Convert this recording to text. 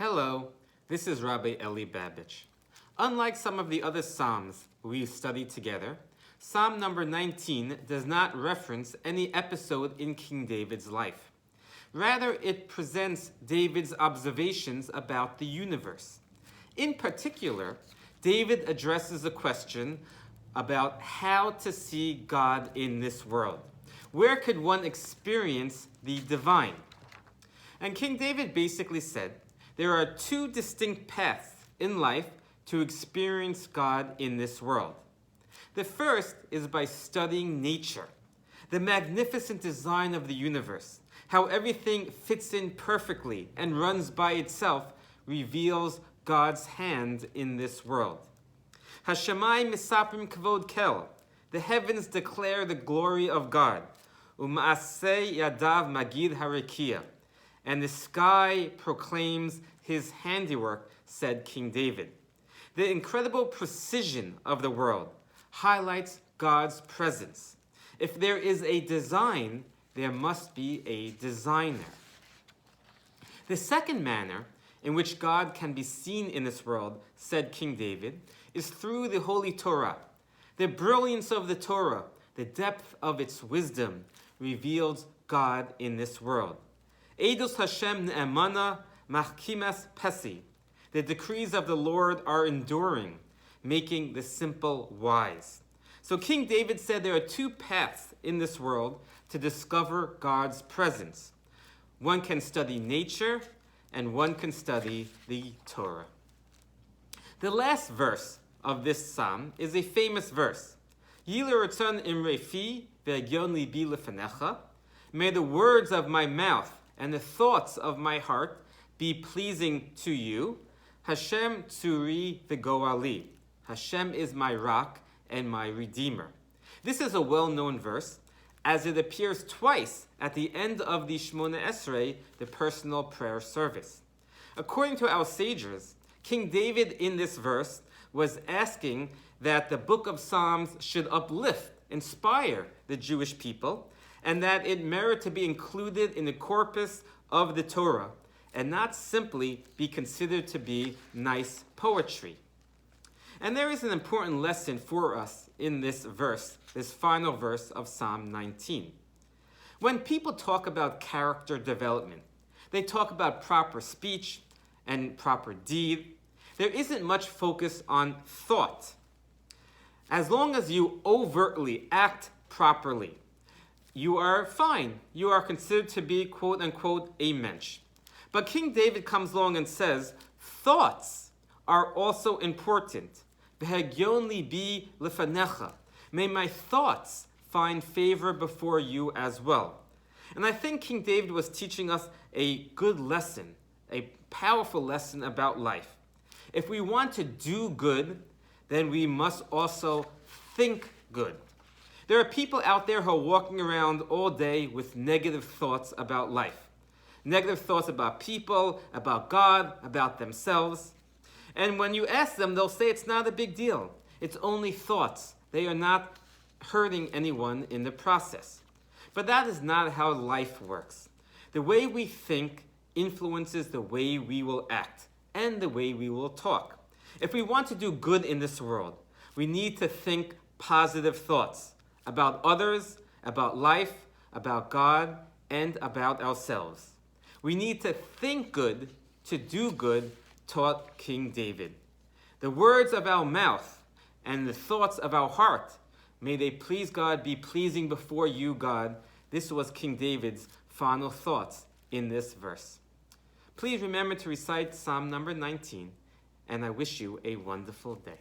Hello, this is Rabbi Babich. Unlike some of the other Psalms we studied together, Psalm number 19 does not reference any episode in King David's life. Rather, it presents David's observations about the universe. In particular, David addresses a question about how to see God in this world. Where could one experience the divine? And King David basically said, there are two distinct paths in life to experience God in this world. The first is by studying nature, the magnificent design of the universe, how everything fits in perfectly and runs by itself, reveals God's hand in this world. Hashemayim misaprim kavod kel, the heavens declare the glory of God. U'ma'aseh yadav magid harikia, and the sky proclaims his handiwork, said King David. The incredible precision of the world highlights God's presence. If there is a design, there must be a designer. The second manner in which God can be seen in this world, said King David, is through the Holy Torah. The brilliance of the Torah, the depth of its wisdom, reveals God in this world. Eidos Hashem ne'emana machkimas pesi. The decrees of the Lord are enduring, making the simple wise. So King David said there are two paths in this world to discover God's presence. One can study nature, and one can study the Torah. The last verse of this psalm is a famous verse. Yile ratzon imrei fi ve'hagyon libi lefanecha. May the words of my mouth and the thoughts of my heart be pleasing to you. Hashem tzuri v'goali. Hashem is my rock and my redeemer. This is a well-known verse, as it appears twice at the end of the Shmona Esrei, the personal prayer service. According to our sages, King David in this verse was asking that the book of Psalms should uplift, inspire the Jewish people, and that it merit to be included in the corpus of the Torah, and not simply be considered to be nice poetry. And there is an important lesson for us in this verse, this final verse of Psalm 19. When people talk about character development, they talk about proper speech and proper deed. There isn't much focus on thought. As long as you overtly act properly, you are fine. You are considered to be, quote unquote, a mensch. But King David comes along and says, thoughts are also important. V'hagyon libi lefanecha. May my thoughts find favor before you as well. And I think King David was teaching us a good lesson, a powerful lesson about life. If we want to do good, then we must also think good. There are people out there who are walking around all day with negative thoughts about life. Negative thoughts about people, about God, about themselves. And when you ask them, they'll say it's not a big deal. It's only thoughts. They are not hurting anyone in the process. But that is not how life works. The way we think influences the way we will act and the way we will talk. If we want to do good in this world, we need to think positive thoughts about others, about life, about God, and about ourselves. We need to think good to do good, taught King David. The words of our mouth and the thoughts of our heart, may they please God, be pleasing before you, God. This was King David's final thoughts in this verse. Please remember to recite Psalm number 19, and I wish you a wonderful day.